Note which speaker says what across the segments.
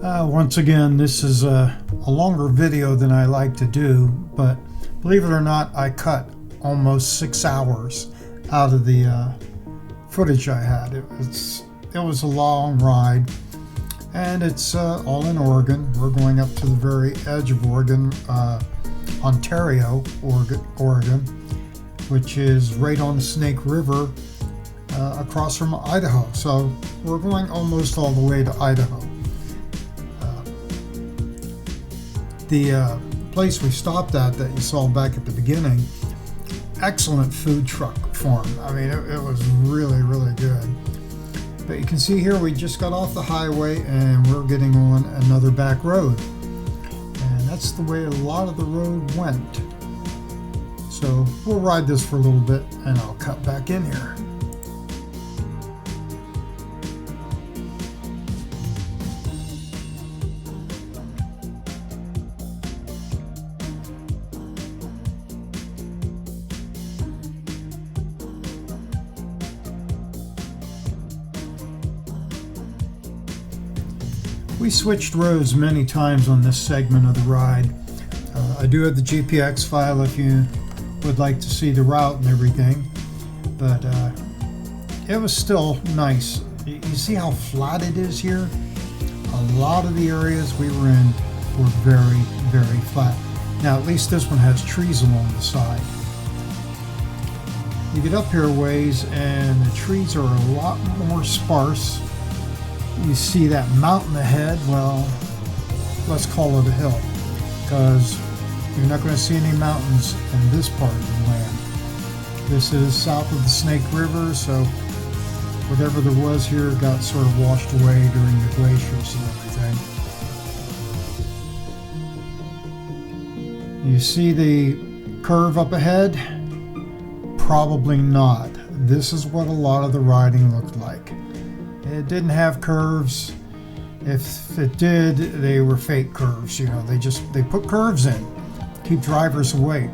Speaker 1: Once again, this is a longer video than I like to do, but believe it or not, I cut almost 6 hours out of the footage I had. It was a long ride, and it's all in Oregon. We're going up to the very edge of Oregon, Ontario, Oregon, which is right on the Snake River, across from Idaho. So we're going almost all the way to Idaho. The place we stopped at that you saw back at the beginning, excellent food truck farm. I mean, it was really, really good. But you can see here we just got off the highway and we're getting on another back road. And that's the way a lot of the road went. So we'll ride this for a little bit and I'll cut back in here. We switched roads many times on this segment of the ride. I do have the GPX file if you would like to see the route and everything, but it was still nice. You see how flat it is here? A lot of the areas we were in were very, very flat. Now at least this one has trees along the side. You get up here a ways and the trees are a lot more sparse. You see that mountain ahead. Well, let's call it a hill, because you're not going to see any mountains in this part of the land. This is south of the Snake River, so whatever there was here got sort of washed away during the glaciers and everything. You see the curve up ahead? Probably not. This is what a lot of the riding looked like. It didn't have curves. If it did, they were fake curves. You know, they put curves in, keep drivers awake.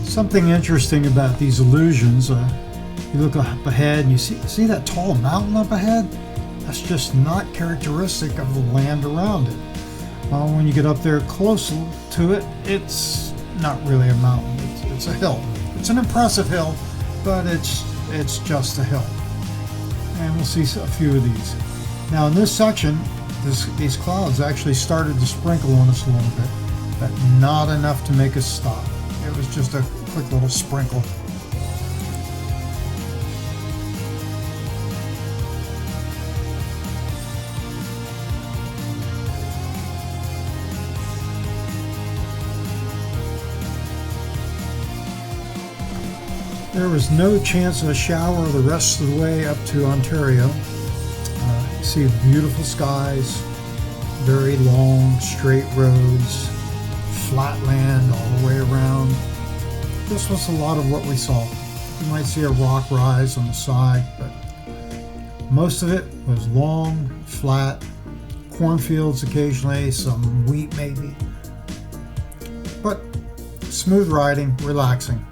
Speaker 1: Something interesting about these illusions, you look up ahead and you see that tall mountain up ahead? That's just not characteristic of the land around it. Well, when you get up there close to it, it's not really a mountain, it's a hill. It's an impressive hill, but it's just a hill. And we'll see a few of these. Now in this section, these clouds actually started to sprinkle on us a little bit, but not enough to make us stop. It was just a quick little sprinkle. There was no chance of a shower the rest of the way up to Ontario. You see beautiful skies, very long, straight roads, flat land all the way around. This was a lot of what we saw. You might see a rock rise on the side, but most of it was long, flat, cornfields occasionally, some wheat maybe. But smooth riding, relaxing.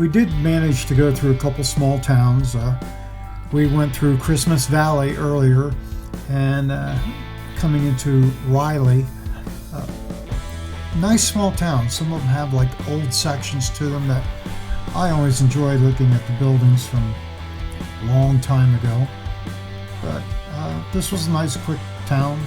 Speaker 1: we did manage to go through a couple small towns. We went through Christmas Valley earlier, and coming into Riley. Nice small towns. Some of them have like old sections to them that I always enjoy looking at the buildings from a long time ago. But this was a nice quick town.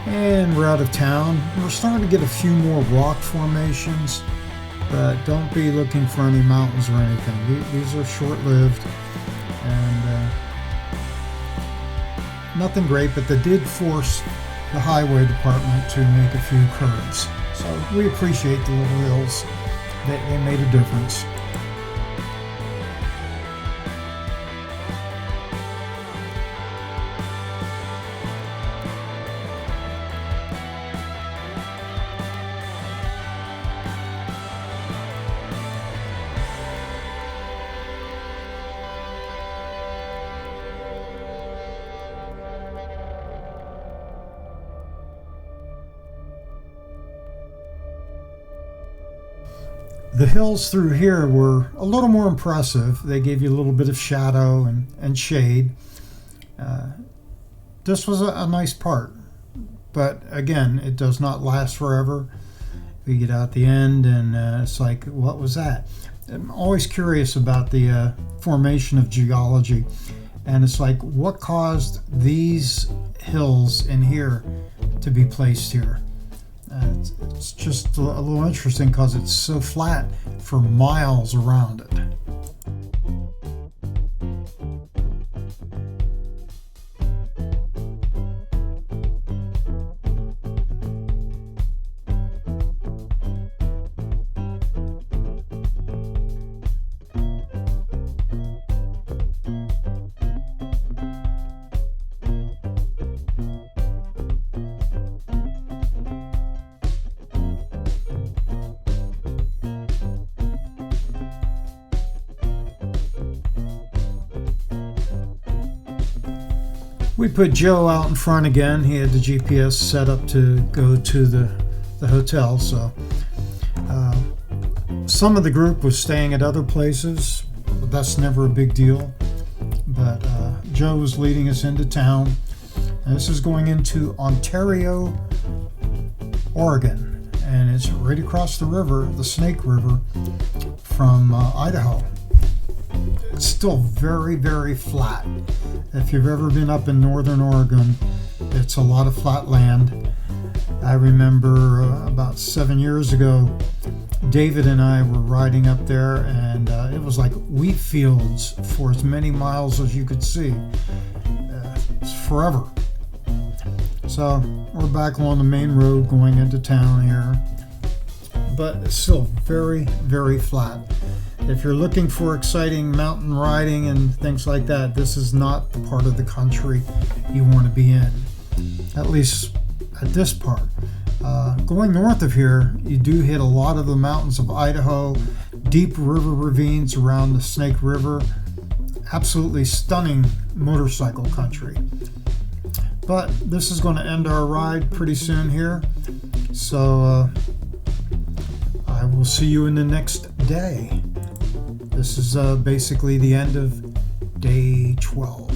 Speaker 1: And we're out of town. We're starting to get a few more rock formations, but don't be looking for any mountains or anything. These are short-lived and nothing great, but they did force the highway department to make a few curves. So we appreciate the little hills. They made a difference. The hills through here were a little more impressive. They gave you a little bit of shadow and shade. This was a nice part, but again, it does not last forever. We get out the end and it's like, what was that? I'm always curious about the formation of geology, and it's like, what caused these hills in here to be placed here? It's just a little interesting because it's so flat for miles around it. We put Joe out in front again. He had the GPS set up to go to the hotel. So some of the group was staying at other places, but that's never a big deal. But Joe was leading us into town. And this is going into Ontario, Oregon. And it's right across the river, the Snake River, from Idaho. It's still very, very flat. If you've ever been up in northern Oregon, it's a lot of flat land. I remember about 7 years ago, David and I were riding up there, and it was like wheat fields for as many miles as you could see. It's forever. So we're back along the main road going into town here, but it's still very, very flat. If you're looking for exciting mountain riding and things like that, this is not the part of the country you want to be in. at least at this part. Going north of here, you do hit a lot of the mountains of Idaho, deep river ravines around the Snake River. Absolutely stunning motorcycle country. But this is going to end our ride pretty soon here. So I will see you in the next day. This is basically the end of day 12.